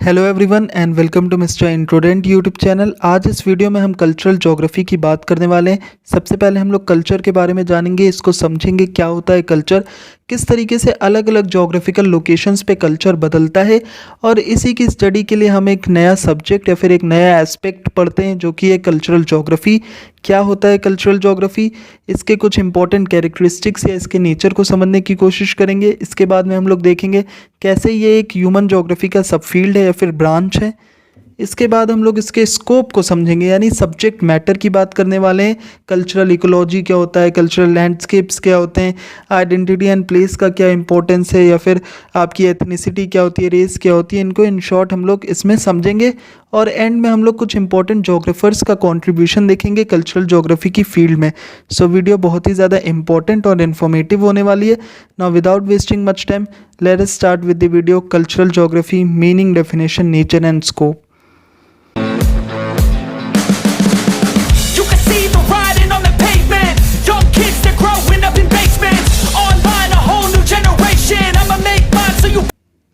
Hello everyone and welcome to mister Introdent YouTube channel. आज इस video में हम कल्चरल ज्योग्राफी की बात करने वाले हैं। सबसे पहले हम लोग कल्चर के बारे में जानेंगे, इसको समझेंगे क्या होता है कल्चर, किस तरीके से अलग अलग ज्योग्राफिकल लोकेशंस पे कल्चर बदलता है, और इसी की स्टडी के लिए हम एक नया सब्जेक्ट या फिर एक नया एस्पेक्ट पढ़ते हैं जो कि है कल्चरल ज्योग्राफी। क्या होता है कल्चरल ज्योग्राफी, इसके कुछ इंपॉर्टेंट कैरेक्टरिस्टिक्स या इसके नेचर को समझने की कोशिश करेंगे। इसके बाद में हम लोग देखेंगे कैसे ये एक ह्यूमन ज्योग्राफी का सब फील्ड है या फिर ब्रांच है। इसके बाद हम लोग इसके स्कोप को समझेंगे, यानी सब्जेक्ट मैटर की बात करने वाले हैं। कल्चरल इकोलॉजी क्या होता है, कल्चरल लैंडस्केप्स क्या होते हैं, आइडेंटिटी एंड प्लेस का क्या इंपॉर्टेंस है, या फिर आपकी एथनिसिटी क्या होती है, रेस क्या होती है, इनको इन शॉर्ट हम लोग इसमें समझेंगे। और एंड में हम लोग कुछ इंपॉर्टेंट जोग्राफर्स का कंट्रीब्यूशन देखेंगे कल्चरल ज्योग्राफी की फील्ड में। सो वीडियो बहुत ही ज़्यादा इंपॉर्टेंट और इन्फॉर्मेटिव होने वाली है। Now without wasting much time let us start with the video. Cultural geography, meaning, definition, nature and scope.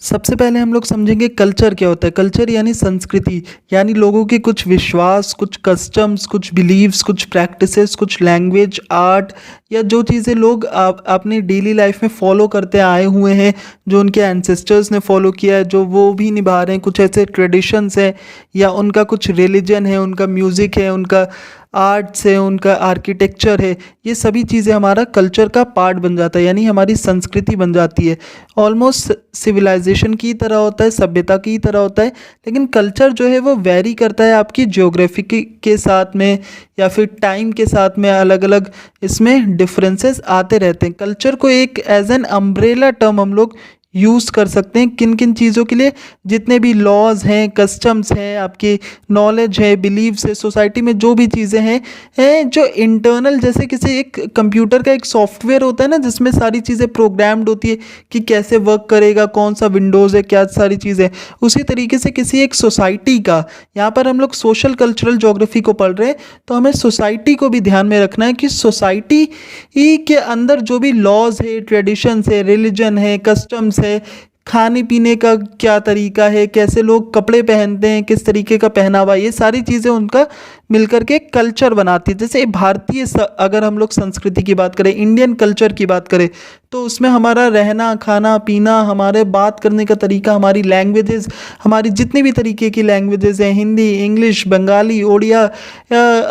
सबसे पहले हम लोग समझेंगे कल्चर क्या होता है। कल्चर यानी संस्कृति, यानी लोगों के कुछ विश्वास, कुछ कस्टम्स, कुछ बिलीव्स, कुछ प्रैक्टिसेस, कुछ लैंग्वेज, आर्ट, या जो चीज़ें लोग अपनी डेली लाइफ में फॉलो करते आए हुए हैं, जो उनके एंसेस्टर्स ने फॉलो किया है, जो वो भी निभा रहे हैं। कुछ ऐसे ट्रेडिशंस हैं या उनका कुछ रिलीजन है, उनका म्यूज़िक है, उनका आर्ट्स है, उनका आर्किटेक्चर है, ये सभी चीज़ें हमारा कल्चर का पार्ट बन जाता है, यानी हमारी संस्कृति बन जाती है। ऑलमोस्ट सिविलाइजेशन की तरह होता है, सभ्यता की तरह होता है। लेकिन कल्चर जो है वो वेरी करता है आपकी ज्योग्राफी के साथ में या फिर टाइम के साथ में, अलग अलग इसमें डिफरेंसेस आते रहते हैं। कल्चर को एक एज एन अम्ब्रेला टर्म हम लोग यूज़ कर सकते हैं किन किन चीज़ों के लिए। जितने भी लॉज हैं, कस्टम्स हैं, आपकी नॉलेज है, बिलीव्स है, सोसाइटी में जो भी चीज़ें हैं जो इंटरनल, जैसे किसी एक कंप्यूटर का एक सॉफ्टवेयर होता है ना, जिसमें सारी चीज़ें प्रोग्राम्ड होती है कि कैसे वर्क करेगा, कौन सा विंडोज़ है, क्या सारी चीज़ें। उसी तरीके से किसी एक सोसाइटी का, यहाँ पर हम लोग सोशल कल्चरल ज्योग्राफी को पढ़ रहे हैं, तो हमें सोसाइटी को भी ध्यान में रखना है कि सोसाइटी के अंदर जो भी लॉज है, ट्रेडिशंस है, रिलीजन है, कस्टम्स है, खाने पीने का क्या तरीका है, कैसे लोग कपड़े पहनते हैं, किस तरीके का पहनावा, ये सारी चीज़ें उनका मिलकर के कल्चर बनाती है। जैसे भारतीय अगर हम लोग संस्कृति की बात करें, इंडियन कल्चर की बात करें, तो उसमें हमारा रहना, खाना पीना, हमारे बात करने का तरीका, हमारी लैंग्वेजेस, हमारी जितनी भी तरीके की लैंग्वेजेस हैं, हिंदी, इंग्लिश, बंगाली, उड़िया,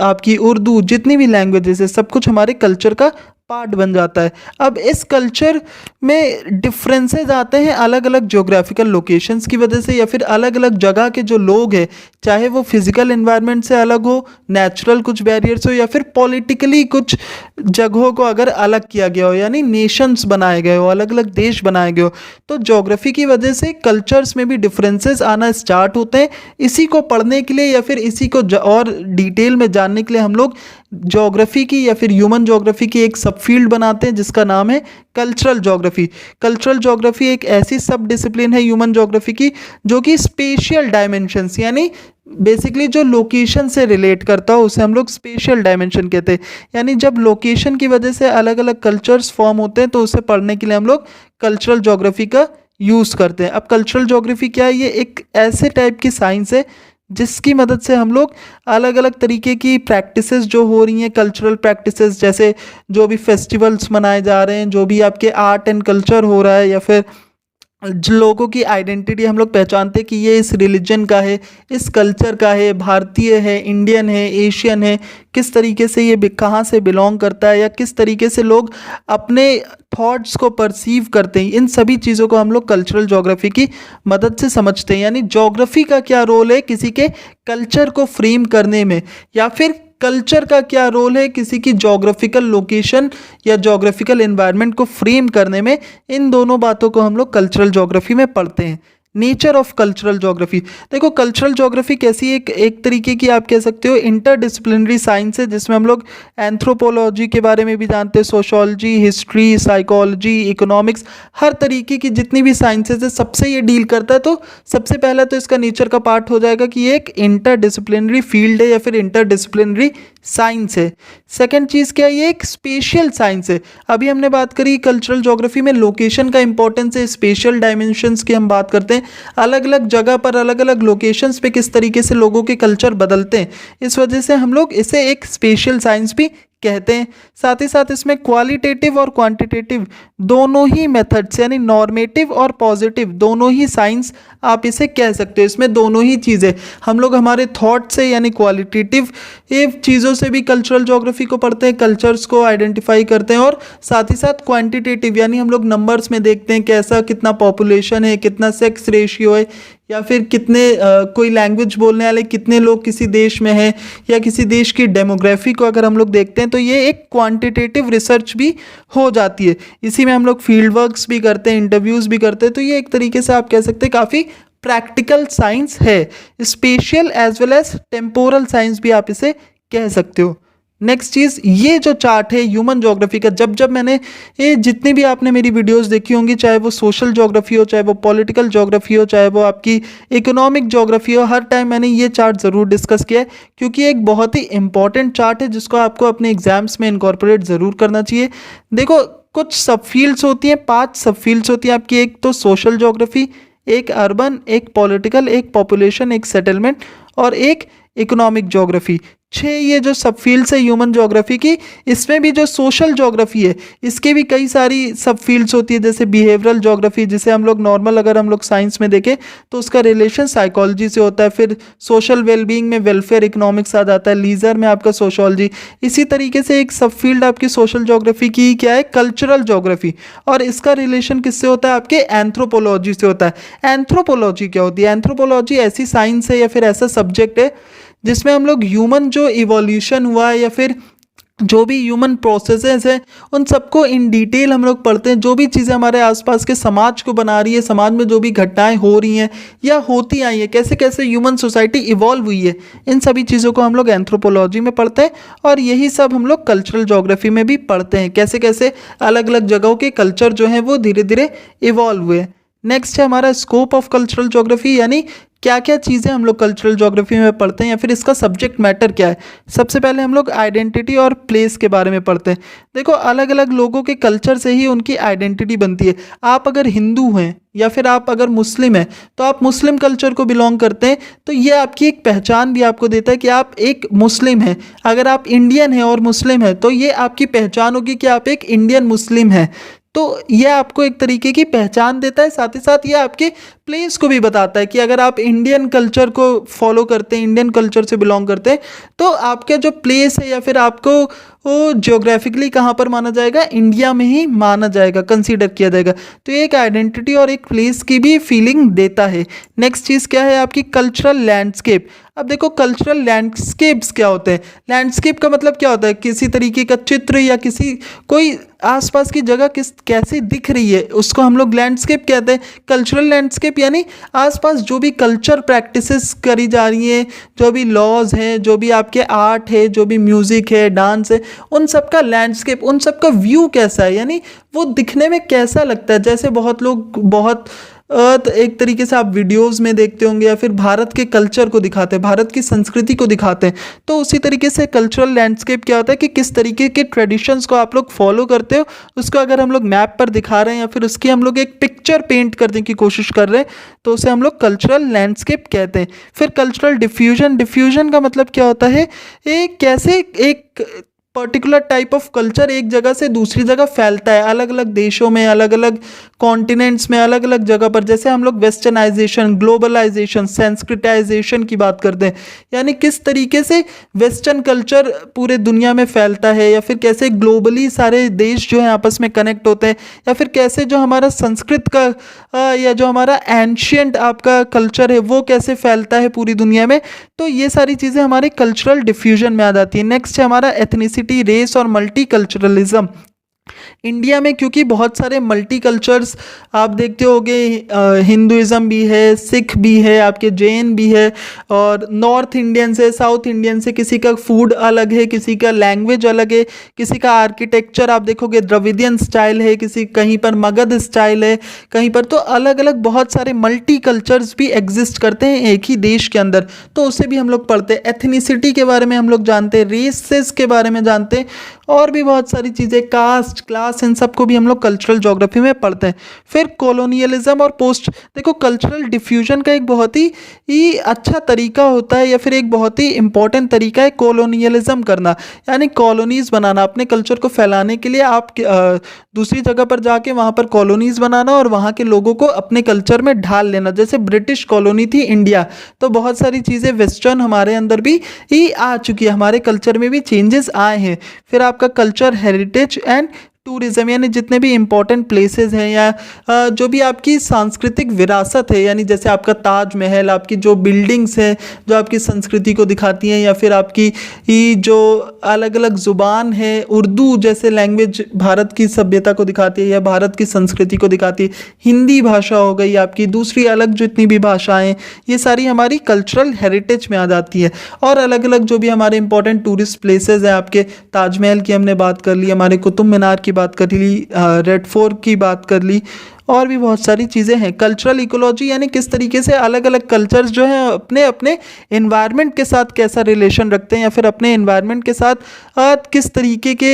आपकी उर्दू, जितनी भी लैंग्वेजेस है, सब कुछ हमारे कल्चर का पार्ट बन जाता है। अब इस कल्चर में डिफरेंसेस आते हैं अलग अलग ज्योग्राफिकल लोकेशंस की वजह से, या फिर अलग अलग जगह के जो लोग हैं, चाहे वो फिजिकल एनवायरनमेंट से अलग हो, नेचुरल कुछ बैरियर्स हो, या फिर पॉलिटिकली कुछ जगहों को अगर अलग किया गया हो, यानी नेशंस बनाए गए हो, अलग अलग देश बनाए गए हो, तो ज्योग्राफी की वजह से कल्चर्स में भी डिफरेंसेस आना स्टार्ट होते हैं। इसी को पढ़ने के लिए या फिर इसी को और डिटेल में जानने के लिए हम लोग ज्योग्राफी की या फिर ह्यूमन ज्योग्राफी की एक सब फील्ड बनाते हैं जिसका नाम है कल्चरल ज्योग्राफी। कल्चरल ज्योग्राफी एक ऐसी सब डिसिप्लिन है ह्यूमन ज्योग्राफी की जो कि स्पेशियल डायमेंशंस, यानी बेसिकली जो लोकेशन से रिलेट करता हो, उसे हम लोग स्पेशियल डायमेंशन कहते हैं। यानी जब लोकेशन की वजह से अलग अलग कल्चर्स फॉर्म होते हैं, तो उसे पढ़ने के लिए हम लोग कल्चरल ज्योग्राफी का यूज़ करते हैं। अब कल्चरल ज्योग्राफी क्या है? ये एक ऐसे टाइप की साइंस है जिसकी मदद से हम लोग अलग अलग तरीके की प्रैक्टिसेस जो हो रही हैं, कल्चरल प्रैक्टिसेस, जैसे जो भी फेस्टिवल्स मनाए जा रहे हैं, जो भी आपके आर्ट एंड कल्चर हो रहा है, या फिर जो लोगों की आइडेंटिटी हम लोग पहचानते हैं कि ये इस रिलीजन का है, इस कल्चर का है, भारतीय है, इंडियन है, एशियन है, किस तरीके से ये कहाँ से बिलोंग करता है, या किस तरीके से लोग अपने थॉट्स को परसीव करते हैं, इन सभी चीज़ों को हम लोग कल्चरल ज्योग्राफी की मदद से समझते हैं। यानी ज्योग्राफी का क्या रोल है किसी के कल्चर को फ्रेम करने में, या फिर कल्चर का क्या रोल है किसी की ज्योग्राफिकल लोकेशन या ज्योग्राफिकल एनवायरनमेंट को फ्रेम करने में, इन दोनों बातों को हम लोग कल्चरल ज्योग्राफी में पढ़ते हैं। नेचर ऑफ कल्चरल ज्योग्राफी, देखो कल्चरल ज्योग्राफी कैसी एक तरीके की आप कह सकते हो इंटरडिसिप्लिनरी साइंस है, जिसमें हम लोग एंथ्रोपोलॉजी के बारे में भी जानते हैं, सोशोलॉजी, हिस्ट्री, साइकोलॉजी, इकोनॉमिक्स, हर तरीके की जितनी भी साइंसेज है सबसे ये डील करता है। तो सबसे पहला तो इसका नेचर का पार्ट हो जाएगा कि ये एक इंटरडिसिप्लिनरी फील्ड है या फिर इंटरडिसिप्लिनरी साइंस है। सेकंड चीज़ क्या है, ये एक स्पेशियल साइंस है। अभी हमने बात करी कल्चरल ज्योग्राफी में लोकेशन का इंपॉर्टेंस है, स्पेशल डायमेंशंस की हम बात करते हैं, अलग अलग जगह पर अलग अलग लोकेशंस पे किस तरीके से लोगों के कल्चर बदलते हैं, इस वजह से हम लोग इसे एक स्पेशल साइंस भी कहते हैं। साथ ही साथ इसमें क्वालिटेटिव और क्वांटिटेटिव दोनों ही मेथड्स यानी नॉर्मेटिव और पॉजिटिव दोनों ही साइंस आप इसे कह सकते हो। इसमें दोनों ही चीज़ें हम लोग हमारे थॉट से यानी क्वालिटेटिव चीज़ों से भी कल्चरल ज्योग्राफी को पढ़ते हैं, कल्चर्स को आइडेंटिफाई करते हैं, और साथ ही साथ क्वांटिटेटिव यानी हम लोग नंबर्स में देखते हैं कैसा कितना पॉपुलेशन है, कितना सेक्स रेशियो है, या फिर कितने कोई लैंग्वेज बोलने वाले कितने लोग किसी देश में हैं, या किसी देश की डेमोग्राफी को अगर हम लोग देखते हैं तो ये एक क्वांटिटेटिव रिसर्च भी हो जाती है। इसी में हम लोग फील्ड वर्क्स भी करते हैं, इंटरव्यूज़ भी करते हैं, तो ये एक तरीके से आप कह सकते हैं काफ़ी प्रैक्टिकल साइंस है। Spatial as well as temporal science भी आप इसे कह सकते हो। नेक्स्ट चीज़, ये जो चार्ट है ह्यूमन ज्योग्राफी का, जब मैंने ये जितनी भी आपने मेरी वीडियोस देखी होंगी, चाहे वो सोशल ज्योग्राफी हो, चाहे वो पॉलिटिकल ज्योग्राफी हो, चाहे वो आपकी इकोनॉमिक ज्योग्राफी हो, हर टाइम मैंने ये चार्ट ज़रूर डिस्कस किया है, क्योंकि एक बहुत ही इंपॉर्टेंट चार्ट है जिसको आपको अपने एग्जाम्स में इनकॉर्पोरेट ज़रूर करना चाहिए। देखो, कुछ सब फील्ड्स होती हैं, 5 सब फील्ड्स होती हैं आपकी। एक तो सोशल ज्योग्राफी, एक अर्बन, एक पॉलिटिकल, एक पॉपुलेशन, एक सेटलमेंट, और एक इकोनॉमिक ज्योग्राफी। 6 ये जो सब फील्ड्स है ह्यूमन ज्योग्राफी की। इसमें भी जो सोशल ज्योग्राफी है इसके भी कई सारी सब फील्ड्स होती है, जैसे बिहेवियरल ज्योग्राफी, जिसे हम लोग नॉर्मल अगर हम लोग साइंस में देखें तो उसका रिलेशन साइकोलॉजी से होता है। फिर सोशल वेलबींग में वेलफेयर इकोनॉमिक्स आ जाता है, लीजर में आपका सोशोलॉजी। इसी तरीके से एक सब फील्ड आपकी सोशल ज्योग्राफी की क्या है, कल्चरल ज्योग्राफी, और इसका रिलेशन किससे होता है, आपके एंथ्रोपोलॉजी से होता है। एंथ्रोपोलॉजी क्या होती है, एंथ्रोपोलॉजी ऐसी साइंस है या फिर ऐसा सब्जेक्ट है जिसमें हम लोग ह्यूमन जो इवोल्यूशन हुआ है या फिर जो भी ह्यूमन प्रोसेसेस हैं उन सबको इन डिटेल हम लोग पढ़ते हैं। जो भी चीज़ें हमारे आसपास के समाज को बना रही है, समाज में जो भी घटनाएं हो रही हैं या होती आई हैं, कैसे कैसे ह्यूमन सोसाइटी इवॉल्व हुई है, इन सभी चीज़ों को हम लोग एंथ्रोपोलॉजी में पढ़ते हैं। और यही सब हम लोग कल्चरल ज्योग्राफी में भी पढ़ते हैं, कैसे कैसे अलग अलग जगहों के कल्चर जो हैं वो धीरे धीरे इवॉल्व हुए। नेक्स्ट है हमारा स्कोप ऑफ कल्चरल ज्योग्राफी, यानी क्या क्या चीज़ें हम लोग कल्चरल ज्योग्राफी में पढ़ते हैं या फिर इसका सब्जेक्ट मैटर क्या है। सबसे पहले हम लोग आइडेंटिटी और प्लेस के बारे में पढ़ते हैं। देखो, अलग अलग लोगों के कल्चर से ही उनकी आइडेंटिटी बनती है। आप अगर हिंदू हैं या फिर आप अगर मुस्लिम हैं तो आप मुस्लिम कल्चर को बिलोंग करते हैं, तो ये आपकी एक पहचान भी आपको देता है कि आप एक मुस्लिम हैं। अगर आप इंडियन हैं और मुस्लिम हैं तो ये आपकी पहचान होगी कि आप एक इंडियन मुस्लिम हैं। तो यह आपको एक तरीके की पहचान देता है, साथ ही साथ ये आपके प्लेस को भी बताता है कि अगर आप इंडियन कल्चर को फॉलो करते हैं, इंडियन कल्चर से बिलोंग करते हैं, तो आपका जो प्लेस है या फिर आपको वो जियोग्राफिकली कहाँ पर माना जाएगा, इंडिया में ही माना जाएगा, कंसीडर किया जाएगा। तो ये एक आइडेंटिटी और एक प्लेस की भी फीलिंग देता है। नेक्स्ट चीज़ क्या है आपकी, कल्चरल लैंडस्केप। अब देखो, कल्चरल लैंडस्केप्स क्या होते हैं। लैंडस्केप का मतलब क्या होता है, किसी तरीके का चित्र या किसी कोई आसपास की जगह कैसी दिख रही है उसको हम लोग लैंडस्केप कहते हैं। कल्चरल लैंडस्केप यानी आसपास जो भी कल्चर प्रैक्टिसेस करी जा रही हैं, जो भी लॉज हैं, जो भी आपके आर्ट है, जो भी म्यूज़िक है, डांस है, उन सब का लैंडस्केप, उन सब का व्यू कैसा है, यानी वो दिखने में कैसा लगता है। जैसे बहुत लोग एक तरीके से आप वीडियोस में देखते होंगे या फिर भारत के कल्चर को दिखाते हैं, भारत की संस्कृति को दिखाते हैं, तो उसी तरीके से कल्चरल लैंडस्केप क्या होता है कि किस तरीके के ट्रेडिशंस को आप लोग फॉलो करते हो, उसको अगर हम लोग मैप पर दिखा रहे हैं या फिर उसकी हम लोग एक पिक्चर पेंट करने की कोशिश कर रहे हैं, तो उसे हम लोग कल्चरल लैंडस्केप कहते हैं। फिर कल्चरल डिफ्यूजन। डिफ्यूजन का मतलब क्या होता है, कैसे एक पर्टिकुलर टाइप ऑफ कल्चर एक जगह से दूसरी जगह फैलता है, अलग अलग देशों में, अलग अलग कॉन्टिनेंट्स में, अलग अलग जगह पर। जैसे हम लोग वेस्टर्नाइजेशन, ग्लोबलाइजेशन, संस्कृताइजेशन की बात करते हैं, यानी किस तरीके से वेस्टर्न कल्चर पूरे दुनिया में फैलता है, या फिर कैसे ग्लोबली सारे देश जो हैं आपस में कनेक्ट होते हैं, या फिर कैसे जो हमारा संस्कृत का या जो हमारा एंशियंट आपका कल्चर है वो कैसे फैलता है पूरी दुनिया में। तो ये सारी चीज़ें हमारे कल्चरल डिफ्यूजन में आ जाती है। नेक्स्ट है हमारा एथनिसिटी, रेस और मल्टीकल्चरलिज्म। इंडिया में क्योंकि बहुत सारे मल्टी कल्चर्स आप देखते होगे, हिंदुइज़्म भी है, सिख भी है, आपके जैन भी है, और नॉर्थ इंडियन से, साउथ इंडियन से, किसी का फूड अलग है, किसी का लैंग्वेज अलग है, किसी का आर्किटेक्चर आप देखोगे द्रविडियन स्टाइल है, किसी कहीं पर मगध स्टाइल है, कहीं पर तो अलग अलग बहुत सारे मल्टी कल्चर्स भी एग्जिस्ट करते हैं एक ही देश के अंदर। तो उसे भी हम लोग पढ़ते हैं, एथनिसिटी के बारे में हम लोग जानते हैं, रेसेस के बारे में जानते हैं, और भी बहुत सारी चीज़ें, कास्ट, क्लास, इन सबको भी हम लोग कल्चरल ज्योग्राफी में पढ़ते हैं। फिर कॉलोनियलिज्म और पोस्ट, देखो कल्चरल डिफ्यूजन का एक बहुत ही अच्छा तरीका होता है, या फिर एक बहुत ही इंपॉर्टेंट तरीका है कॉलोनियलिज्म करना, यानी कॉलोनीज बनाना, अपने कल्चर को फैलाने के लिए आप दूसरी जगह पर जाके वहाँ पर कॉलोनीज बनाना और वहाँ के लोगों को अपने कल्चर में ढाल लेना। जैसे ब्रिटिश कॉलोनी थी इंडिया, तो बहुत सारी चीज़ें वेस्टर्न हमारे अंदर भी आ चुकी है, हमारे कल्चर में भी चेंजेस आए हैं। फिर आपका कल्चर, हेरिटेज एंड टूरिज्म, यानी जितने भी इंपॉर्टेंट प्लेसेस हैं या जो भी आपकी सांस्कृतिक विरासत है, यानी जैसे आपका ताजमहल, आपकी जो बिल्डिंग्स हैं जो आपकी संस्कृति को दिखाती हैं, या फिर आपकी जो अलग अलग ज़ुबान है, उर्दू जैसे लैंग्वेज भारत की सभ्यता को दिखाती है या भारत की संस्कृति को दिखाती है, हिंदी भाषा हो गई आपकी, दूसरी अलग जितनी भी भाषाएँ, ये सारी हमारी कल्चरल हेरिटेज में आ जाती है। और अलग अलग जो भी हमारे इंपॉर्टेंट टूरिस्ट प्लेसेस हैं, आपके ताजमहल की हमने बात कर ली, हमारे कुतुब मीनार की बात कर ली, रेड फोर्ट की बात कर ली, और भी बहुत सारी चीज़ें हैं। कल्चरल इकोलॉजी यानी किस तरीके से अलग अलग कल्चर्स जो हैं अपने अपने एनवायरनमेंट के साथ कैसा रिलेशन रखते हैं, या फिर अपने एनवायरनमेंट के साथ किस तरीके के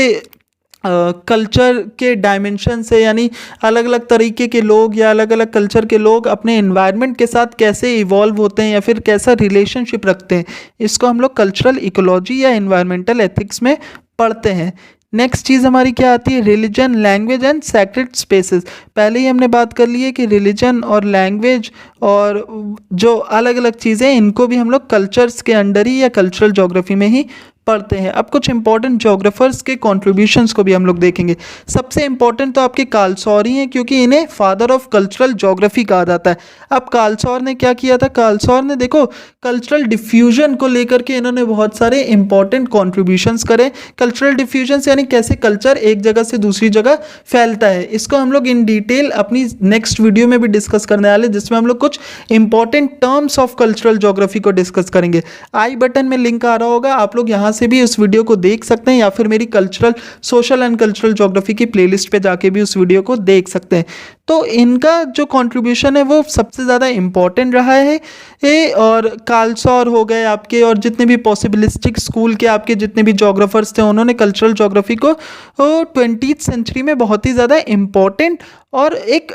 कल्चर के डायमेंशन से, यानी अलग अलग तरीके के लोग या अलग अलग कल्चर के लोग अपने एनवायरनमेंट के साथ कैसे इवॉल्व होते हैं या फिर कैसा रिलेशनशिप रखते हैं, इसको हम लोग कल्चरल इकोलॉजी या एनवायरमेंटल एथिक्स में पढ़ते हैं। नेक्स्ट चीज़ हमारी क्या आती है, religion, language and sacred spaces. पहले ही हमने बात कर ली है कि रिलीजन और लैंग्वेज और जो अलग अलग चीज़ें, इनको भी हम लोग कल्चर्स के अंडर ही या कल्चरल ज्योग्राफी में ही पढ़ते हैं। अब कुछ इंपॉर्टेंट ज्योग्राफर्स के कॉन्ट्रीब्यूशंस को भी हम लोग देखेंगे। सबसे इंपॉर्टेंट तो आपके कालसौरी हैं, क्योंकि इन्हें फादर ऑफ कल्चरल ज्योग्राफी कहा जाता है। अब कालसौर ने क्या किया था, कालसौर ने देखो कल्चरल डिफ्यूजन को लेकर के इन्होंने बहुत सारे इंपॉर्टेंट कॉन्ट्रीब्यूशंस करे। कल्चरल डिफ्यूजन यानी कैसे कल्चर एक जगह से दूसरी जगह फैलता है, इसको हम लोग इन डिटेल अपनी नेक्स्ट वीडियो में भी डिस्कस करने वाले, जिसमें हम लोग कुछ important terms of cultural geography को डिस्कस करेंगे। आई बटन में लिंक आ रहा होगा, आप लोग यहाँ से भी उस वीडियो को देख सकते हैं, या फिर मेरी cultural, social and cultural geography की प्लेलिस्ट पे जाके भी उस वीडियो को देख सकते हैं। तो इनका जो कंट्रीब्यूशन है वो सबसे ज़्यादा इंपॉर्टेंट रहा है। और कालसौर हो गए आपके, और जितने भी पॉसिबिलिस्टिक स्कूल के आपके जितने भी ज्योग्राफर्स थे, उन्होंने कल्चरल ज्योग्राफी को 20th सेंचुरी में बहुत ही ज़्यादा इम्पॉर्टेंट और एक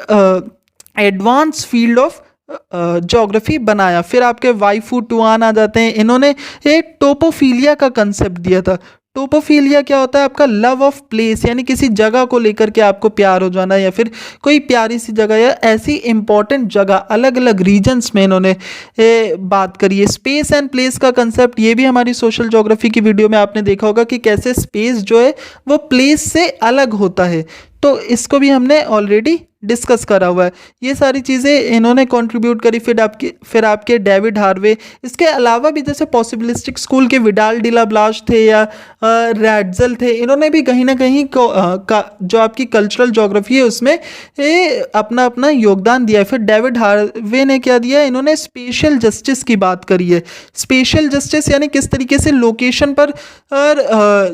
एडवांस फील्ड ऑफ ज्योग्राफी बनाया। फिर आपके वाईफू टुआन आ जाते हैं, इन्होंने एक टोपोफिलिया का कंसेप्ट दिया था। टोपोफिलिया क्या होता है, आपका लव ऑफ प्लेस, यानी किसी जगह को लेकर के आपको प्यार हो जाना, या फिर कोई प्यारी सी जगह या ऐसी इंपॉर्टेंट जगह, अलग अलग रीजन्स में इन्होंने बात करी है। स्पेस एंड प्लेस का कंसेप्ट, ये भी हमारी सोशल ज्योग्राफी की वीडियो में आपने देखा होगा कि कैसे स्पेस जो है वो प्लेस से अलग होता है, तो इसको भी हमने ऑलरेडी डिस्कस करा हुआ है। ये सारी चीज़ें इन्होंने कंट्रीब्यूट करी। फिर आपके डेविड हार्वे, इसके अलावा भी जैसे पॉसिबिलिस्टिक स्कूल के विडाल डिला ब्लाश थे या रैडजल थे, इन्होंने भी कहीं ना कहीं जो आपकी कल्चरल ज्योग्राफी है उसमें अपना अपना योगदान दिया है। फिर डेविड हार्वे ने क्या दिया, इन्होंने स्पेशल जस्टिस की बात करी है। स्पेशल जस्टिस यानी किस तरीके से लोकेशन पर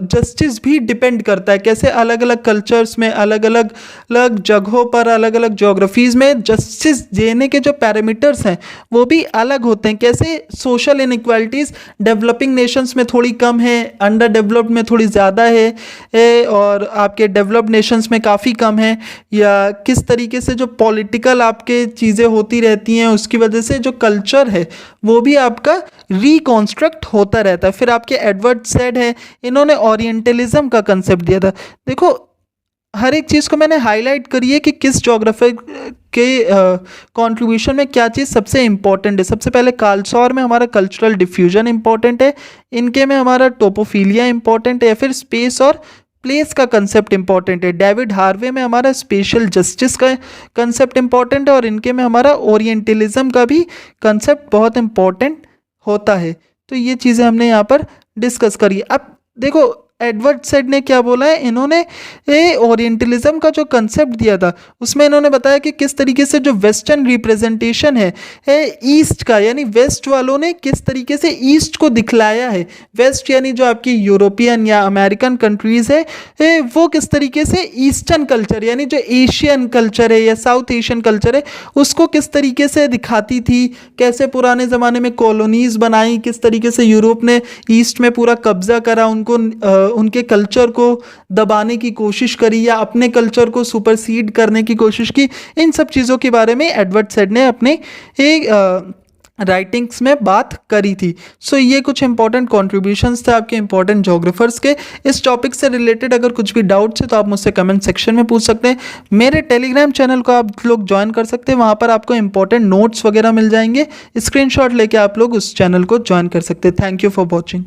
जस्टिस भी डिपेंड करता है, कैसे अलग अलग कल्चर्स में, अलग अलग जगहों पर, अलग अलग ज्योग्राफीज में जस्टिस देने के जो पैरामीटर्स हैं वो भी अलग होते हैं। कैसे सोशल इनइक्वालिटीज डेवलपिंग नेशंस में थोड़ी कम है, अंडर डेवलप्ड में थोड़ी ज़्यादा है, और आपके डेवलप्ड नेशंस में काफ़ी कम है, या किस तरीके से जो पॉलिटिकल आपके चीज़ें होती रहती हैं उसकी वजह से जो कल्चर है वो भी आपका रिकॉन्स्ट्रक्ट होता रहता है। फिर आपके एडवर्ड सेड है, इन्होंने ओरिएंटलिज्म का कंसेप्ट दिया था। देखो हर एक चीज़ को मैंने हाईलाइट करी है कि किस ज्योग्राफर के कंट्रीब्यूशन में क्या चीज़ सबसे इंपॉर्टेंट है। सबसे पहले कालसौर में हमारा कल्चरल डिफ्यूजन इंपॉर्टेंट है, इनके में हमारा टोपोफिलिया इंपॉर्टेंट है, या फिर स्पेस और प्लेस का कंसेप्ट इंपॉर्टेंट है। डेविड हार्वे में हमारा स्पेशल जस्टिस का कंसेप्ट इंपॉर्टेंट है, और इनके में हमारा ओरिएंटलिज्म का भी कंसेप्ट बहुत इंपॉर्टेंट होता है। तो ये चीज़ें हमने यहाँ पर डिस्कस करी। अब देखो एडवर्ड सैड ने क्या बोला है, इन्होंने ओरिएंटलिज्म का जो कंसेप्ट दिया था उसमें इन्होंने बताया कि किस तरीके से जो वेस्टर्न रिप्रेजेंटेशन है ईस्ट का, यानी वेस्ट वालों ने किस तरीके से ईस्ट को दिखलाया है। वेस्ट यानी जो आपकी यूरोपियन या अमेरिकन कंट्रीज़ है वो किस तरीके से ईस्टर्न कल्चर यानी जो एशियन कल्चर है या साउथ एशियन कल्चर है उसको किस तरीके से दिखाती थी, कैसे पुराने ज़माने में कॉलोनीज बनाई, किस तरीके से यूरोप ने ईस्ट में पूरा कब्जा करा, उनको उनके कल्चर को दबाने की कोशिश करी या अपने कल्चर को सुपरसीड करने की कोशिश की। इन सब चीज़ों के बारे में एडवर्ड सैड ने अपने एक राइटिंग्स में बात करी थी। सो ये कुछ इंपॉर्टेंट कॉन्ट्रीब्यूशंस थे आपके इंपॉर्टेंट जोग्राफर्स के। इस टॉपिक से रिलेटेड अगर कुछ भी डाउट्स है तो आप मुझसे कमेंट सेक्शन में पूछ सकते हैं। मेरे टेलीग्राम चैनल को आप लोग ज्वाइन कर सकते हैं, वहाँ पर आपको इंपॉर्टेंट नोट्स वगैरह मिल जाएंगे। स्क्रीनशॉट लेके आप लोग उस चैनल को ज्वाइन कर सकते हैं। Thank you for watching.